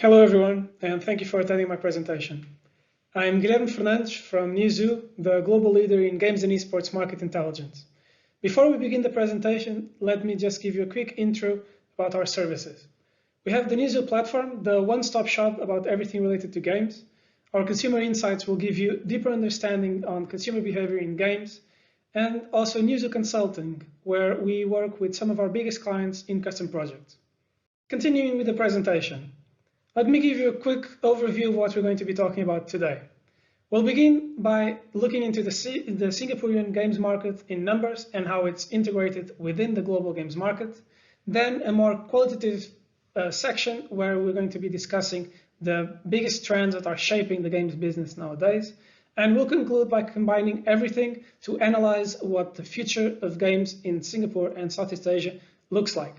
Hello everyone, and thank you for attending my presentation. I'm Guilherme Fernandes from Newzoo, the global leader in games and esports market intelligence. Before we begin the presentation, let me just give you a quick intro about our services. We have the Newzoo platform, the one-stop shop about everything related to games. Our consumer insights will give you deeper understanding on consumer behavior in games, and also Newzoo Consulting, where we work with some of our biggest clients in custom projects. Continuing with the presentation. Let me give you a quick overview of what we're going to be talking about today. We'll begin by looking into the Singaporean Games Market in numbers and how it's integrated within the global games market. Then a more qualitative section where we're going to be discussing the biggest trends that are shaping the games business nowadays. And we'll conclude by combining everything to analyze what the future of games in Singapore and Southeast Asia looks like.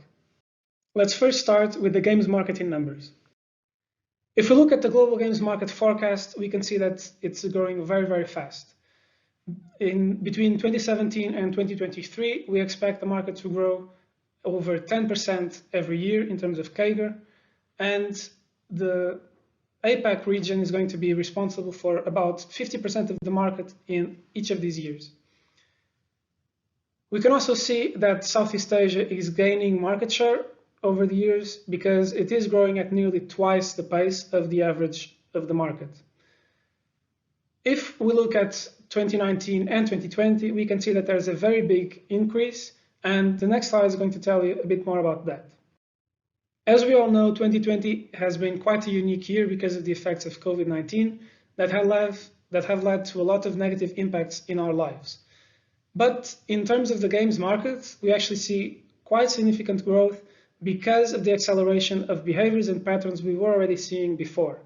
Let's first start with the games market in numbers. If we look at the global games market forecast, we can see that it's growing very, very fast. Between 2017 and 2023, we expect the market to grow over 10% every year in terms of CAGR, and the APAC region is going to be responsible for about 50% of the market in each of these years. We can also see that Southeast Asia is gaining market share over the years because it is growing at nearly twice the pace of the average of the market. If we look at 2019 and 2020, we can see that there's a very big increase, and the next slide is going to tell you a bit more about that. As we all know, 2020 has been quite a unique year because of the effects of COVID-19 that have led to a lot of negative impacts in our lives. But in terms of the games market, we actually see quite significant growth because of the acceleration of behaviors and patterns we were already seeing before.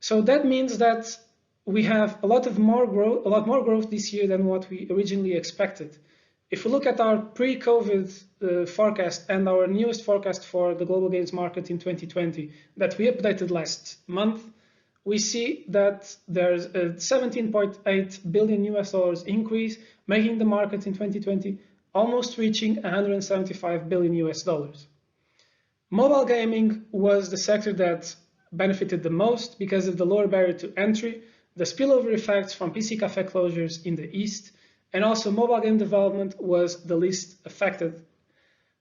So that means that we have a lot more growth this year than what we originally expected. If we look at our pre-COVID forecast and our newest forecast for the global games market in 2020 that we updated last month, we see that there's a $17.8 billion increase, making the market in 2020 almost reaching $175 billion. Mobile gaming was the sector that benefited the most because of the lower barrier to entry, the spillover effects from PC cafe closures in the East, and also mobile game development was the least affected.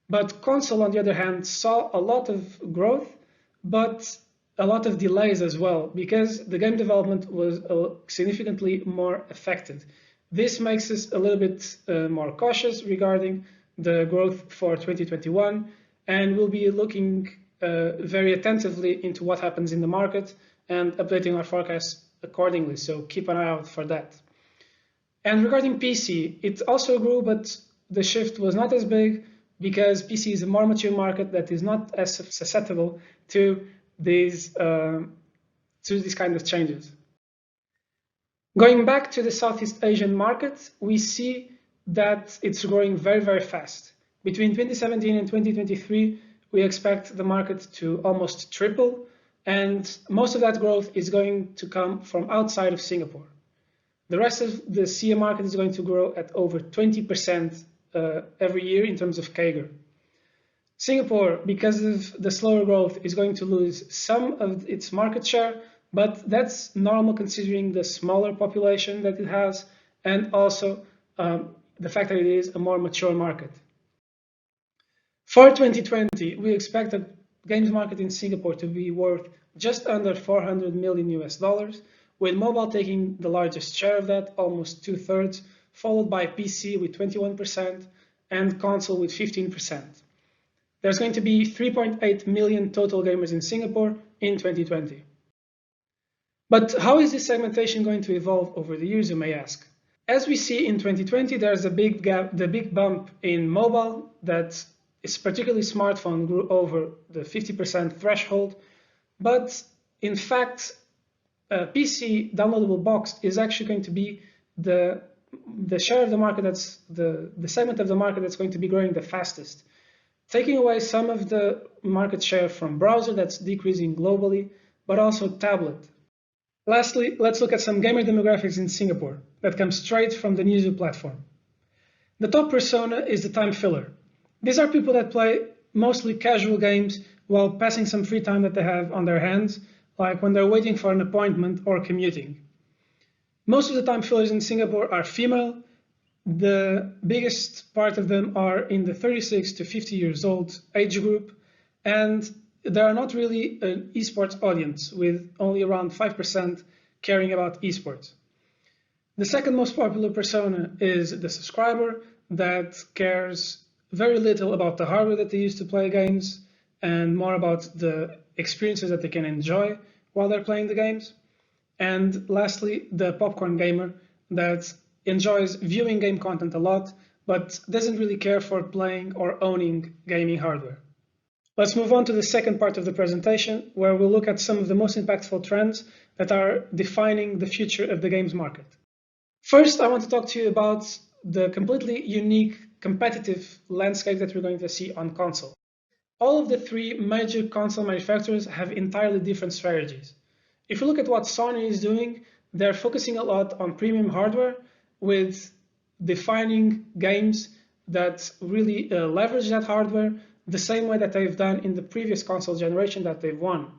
But console, on the other hand, saw a lot of growth, but a lot of delays as well, because the game development was significantly more affected. This makes us a little bit more cautious regarding the growth for 2021, and we'll be looking very attentively into what happens in the market and updating our forecasts accordingly, so keep an eye out for that. And regarding PC, it also grew, but the shift was not as big because PC is a more mature market that is not as susceptible to these kind of changes. Going back to the Southeast Asian market, we see that it's growing very, very fast. Between 2017 and 2023, we expect the market to almost triple, and most of that growth is going to come from outside of Singapore. The rest of the SEA market is going to grow at over 20% every year in terms of CAGR. Singapore, because of the slower growth, is going to lose some of its market share, but that's normal considering the smaller population that it has and also the fact that it is a more mature market. For 2020, we expect the games market in Singapore to be worth just under $400 million, with mobile taking the largest share of that, almost 2/3, followed by PC with 21% and console with 15%. There's going to be 3.8 million total gamers in Singapore in 2020. But how is this segmentation going to evolve over the years, you may ask? As we see in 2020, there's a big gap, the big bump in mobile, that is particularly smartphone grew over the 50% threshold. But in fact, PC downloadable box is actually going to be the share of the market that's the segment of the market that's going to be growing the fastest, taking away some of the market share from browser that's decreasing globally, but also tablet. Lastly, let's look at some gamer demographics in Singapore that come straight from the Newzoo platform. The top persona is the time filler. These are people that play mostly casual games while passing some free time that they have on their hands, like when they're waiting for an appointment or commuting. Most of the time fillers in Singapore are female. The biggest part of them are in the 36 to 50 years old age group, and they are not really an esports audience, with only around 5% caring about esports. The second most popular persona is the subscriber that cares very little about the hardware that they use to play games and more about the experiences that they can enjoy while they're playing the games. And lastly, the popcorn gamer that enjoys viewing game content a lot, but doesn't really care for playing or owning gaming hardware. Let's move on to the second part of the presentation, where we'll look at some of the most impactful trends that are defining the future of the games market. First, I want to talk to you about the completely unique competitive landscape that we're going to see on console. All of the three major console manufacturers have entirely different strategies. If you look at what Sony is doing, they're focusing a lot on premium hardware with defining games that really leverage that hardware the same way that they've done in the previous console generation that they've won.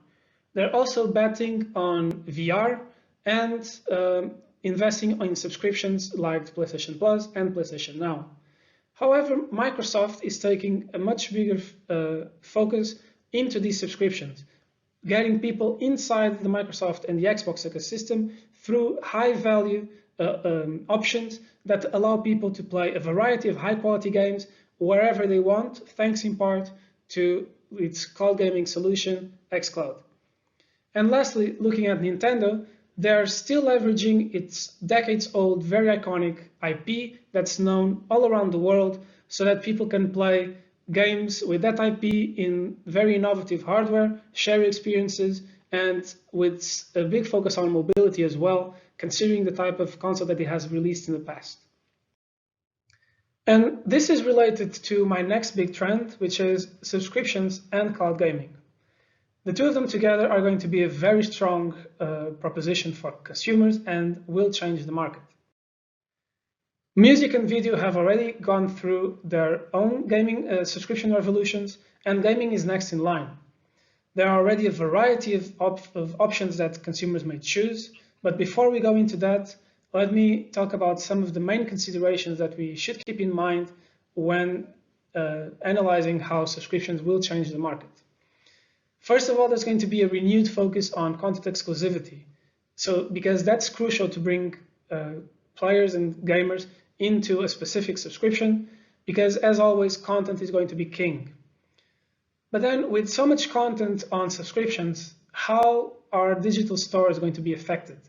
They're also betting on VR and investing in subscriptions like PlayStation Plus and PlayStation Now. However, Microsoft is taking a much bigger focus into these subscriptions, getting people inside the Microsoft and the Xbox ecosystem through high-value options that allow people to play a variety of high-quality games wherever they want, thanks in part to its cloud gaming solution, xCloud. And lastly, looking at Nintendo, they're still leveraging its decades-old, very iconic IP that's known all around the world so that people can play games with that IP in very innovative hardware, share experiences, and with a big focus on mobility as well, considering the type of console that it has released in the past. And this is related to my next big trend, which is subscriptions and cloud gaming. The two of them together are going to be a very strong proposition for consumers and will change the market. Music and video have already gone through their own gaming subscription revolutions, and gaming is next in line. There are already a variety of options that consumers may choose, but before we go into that, let me talk about some of the main considerations that we should keep in mind when analyzing how subscriptions will change the market. First of all, there's going to be a renewed focus on content exclusivity. Because that's crucial to bring players and gamers into a specific subscription, because as always, content is going to be king. But then with so much content on subscriptions, how are digital stores going to be affected?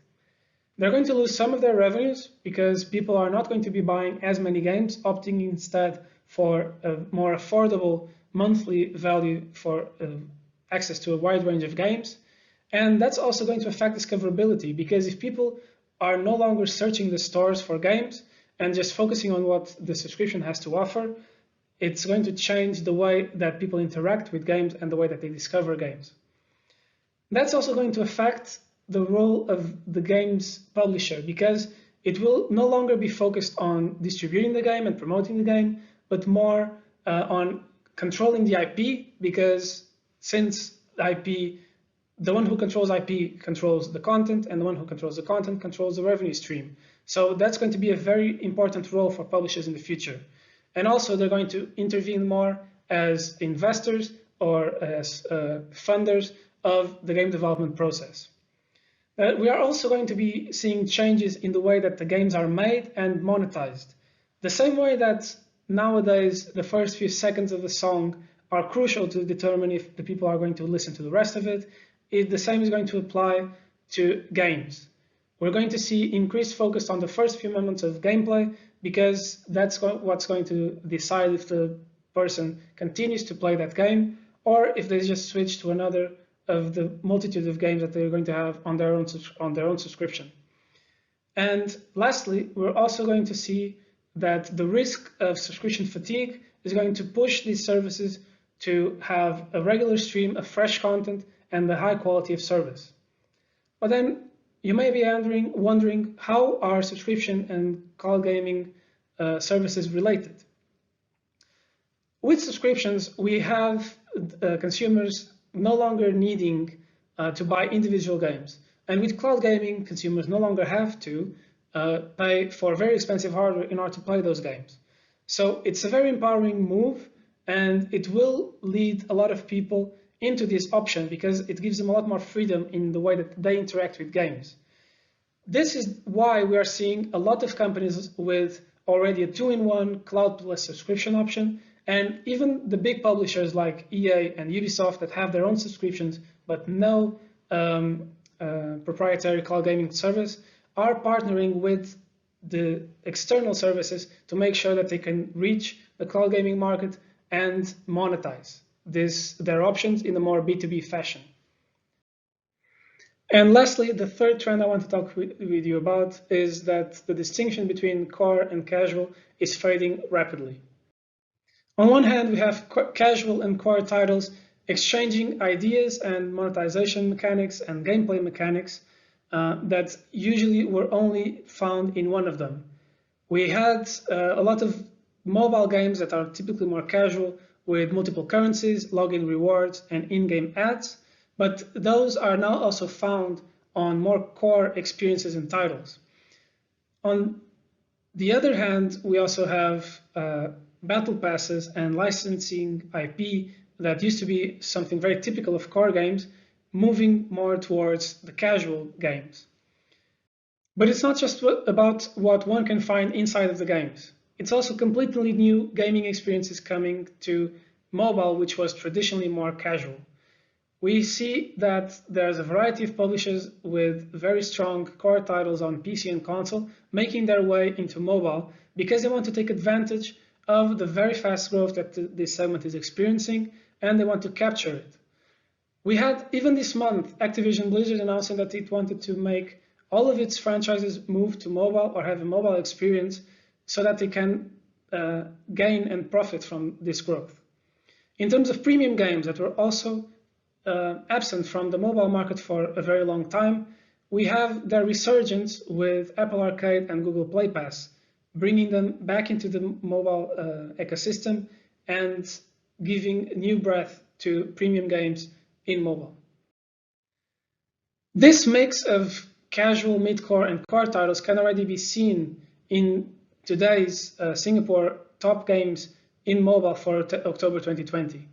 They're going to lose some of their revenues because people are not going to be buying as many games, opting instead for a more affordable monthly value for access to a wide range of games. And that's also going to affect discoverability, because if people are no longer searching the stores for games and just focusing on what the subscription has to offer, it's going to change the way that people interact with games and the way that they discover games. That's also going to affect the role of the game's publisher, because it will no longer be focused on distributing the game and promoting the game, but more on controlling the IP, because since IP, the one who controls IP controls the content, and the one who controls the content controls the revenue stream. So that's going to be a very important role for publishers in the future. And also they're going to intervene more as investors or as funders of the game development process. We are also going to be seeing changes in the way that the games are made and monetized. The same way that nowadays the first few seconds of the song are crucial to determine if the people are going to listen to the rest of it, the same is going to apply to games. We're going to see increased focus on the first few moments of gameplay, because that's what's going to decide if the person continues to play that game or if they just switch to another of the multitude of games that they're going to have on their own subscription. And lastly, we're also going to see that the risk of subscription fatigue is going to push these services to have a regular stream of fresh content and the high quality of service. But then you may be wondering how are subscription and cloud gaming services related? With subscriptions, we have consumers no longer needing to buy individual games. And with cloud gaming, consumers no longer have to pay for very expensive hardware in order to play those games. So it's a very empowering move, and it will lead a lot of people into this option because it gives them a lot more freedom in the way that they interact with games. This is why we are seeing a lot of companies with already a two-in-one cloud plus subscription option, and even the big publishers like EA and Ubisoft that have their own subscriptions but no proprietary cloud gaming service are partnering with the external services to make sure that they can reach the cloud gaming market and monetize their options in a more B2B fashion. And lastly, the third trend I want to talk with you about is that the distinction between core and casual is fading rapidly. On one hand, we have casual and core titles exchanging ideas and monetization mechanics and gameplay mechanics that usually were only found in one of them. We had a lot of mobile games that are typically more casual with multiple currencies, login rewards, and in-game ads, but those are now also found on more core experiences and titles. On the other hand, we also have battle passes and licensing IP that used to be something very typical of core games, moving more towards the casual games. But it's not just about what one can find inside of the games. It's also completely new gaming experiences coming to mobile, which was traditionally more casual. We see that there's a variety of publishers with very strong core titles on PC and console making their way into mobile because they want to take advantage of the very fast growth that this segment is experiencing, and they want to capture it. We had, even this month, Activision Blizzard announcing that it wanted to make all of its franchises move to mobile or have a mobile experience so that they can gain and profit from this growth. In terms of premium games that were also absent from the mobile market for a very long time, we have their resurgence with Apple Arcade and Google Play Pass, bringing them back into the mobile ecosystem and giving new breath to premium games in mobile. This mix of casual, mid-core, and core titles can already be seen in today's Singapore top games in mobile for October 2020.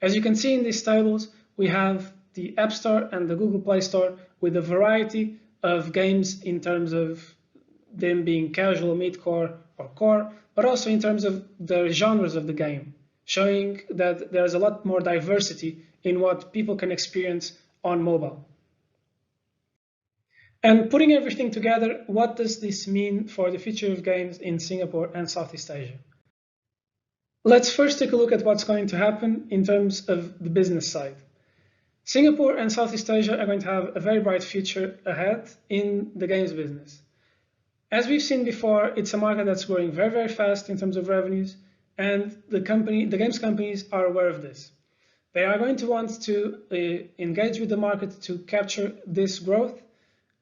As you can see in these tables, we have the App Store and the Google Play Store with a variety of games in terms of them being casual, mid-core, or core, but also in terms of the genres of the game, showing that there's a lot more diversity in what people can experience on mobile. And putting everything together, what does this mean for the future of games in Singapore and Southeast Asia? Let's first take a look at what's going to happen in terms of the business side. Singapore and Southeast Asia are going to have a very bright future ahead in the games business. As we've seen before, it's a market that's growing very, very fast in terms of revenues, and the games companies are aware of this. They are going to want to engage with the market to capture this growth,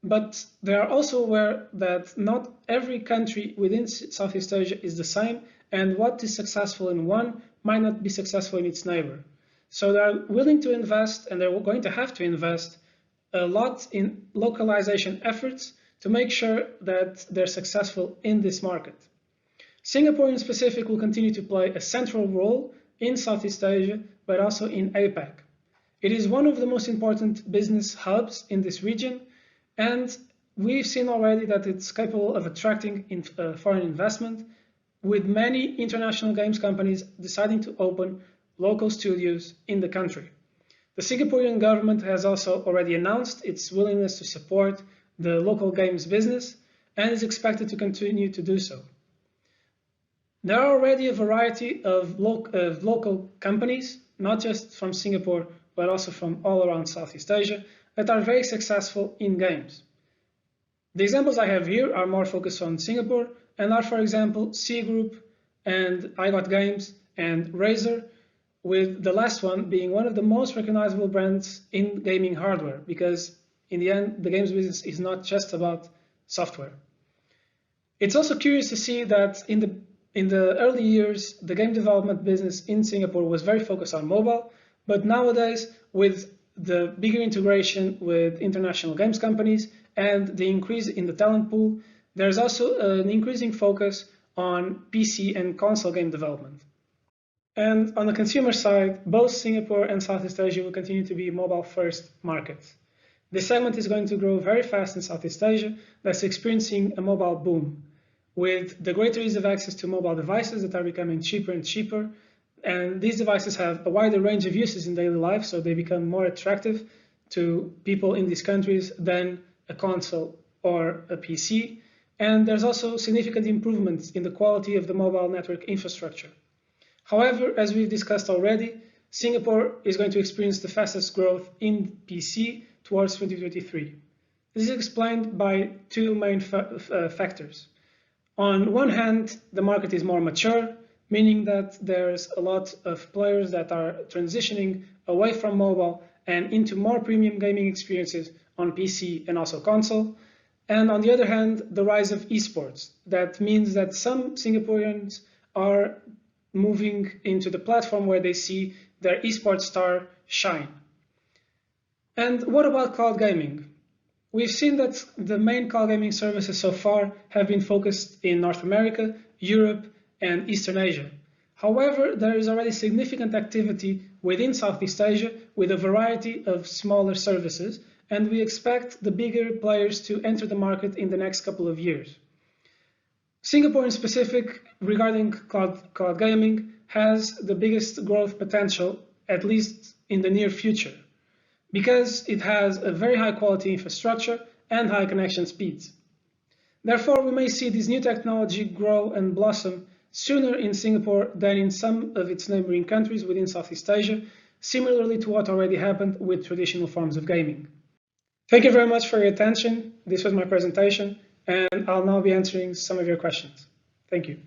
but they are also aware that not every country within Southeast Asia is the same, and what is successful in one might not be successful in its neighbor. So they are willing to invest, and they're going to have to invest a lot in localization efforts to make sure that they're successful in this market. Singapore in specific will continue to play a central role in Southeast Asia, but also in APAC. It is one of the most important business hubs in this region, and we've seen already that it's capable of attracting foreign investment, with many international games companies deciding to open local studios in the country. The Singaporean government has also already announced its willingness to support the local games business and is expected to continue to do so. There are already a variety of local companies, not just from Singapore, but also from all around Southeast Asia, that are very successful in games. The examples I have here are more focused on Singapore and are, for example, C Group and I Got Games and Razer, with the last one being one of the most recognizable brands in gaming hardware, because in the end, the games business is not just about software. It's also curious to see that in the early years, the game development business in Singapore was very focused on mobile, But nowadays, with the bigger integration with international games companies and the increase in the talent pool, there's also an increasing focus on PC and console game development. And on the consumer side, both Singapore and Southeast Asia will continue to be mobile-first markets. This segment is going to grow very fast in Southeast Asia, that's experiencing a mobile boom, with the greater ease of access to mobile devices that are becoming cheaper and cheaper. And these devices have a wider range of uses in daily life, so they become more attractive to people in these countries than a console or a PC. And there's also significant improvements in the quality of the mobile network infrastructure. However, as we've discussed already, Singapore is going to experience the fastest growth in PC towards 2023. This is explained by two main factors. On one hand, the market is more mature, meaning that there's a lot of players that are transitioning away from mobile and into more premium gaming experiences on PC and also console. And on the other hand, the rise of esports. That means that some Singaporeans are moving into the platform where they see their esports star shine. And what about cloud gaming? We've seen that the main cloud gaming services so far have been focused in North America, Europe, and Eastern Asia. However, there is already significant activity within Southeast Asia with a variety of smaller services, and we expect the bigger players to enter the market in the next couple of years. Singapore in specific, regarding cloud gaming, has the biggest growth potential, at least in the near future, because it has a very high quality infrastructure and high connection speeds. Therefore, we may see this new technology grow and blossom sooner in Singapore than in some of its neighboring countries within Southeast Asia, similarly to what already happened with traditional forms of gaming. Thank you very much for your attention. This was my presentation, and I'll now be answering some of your questions. Thank you.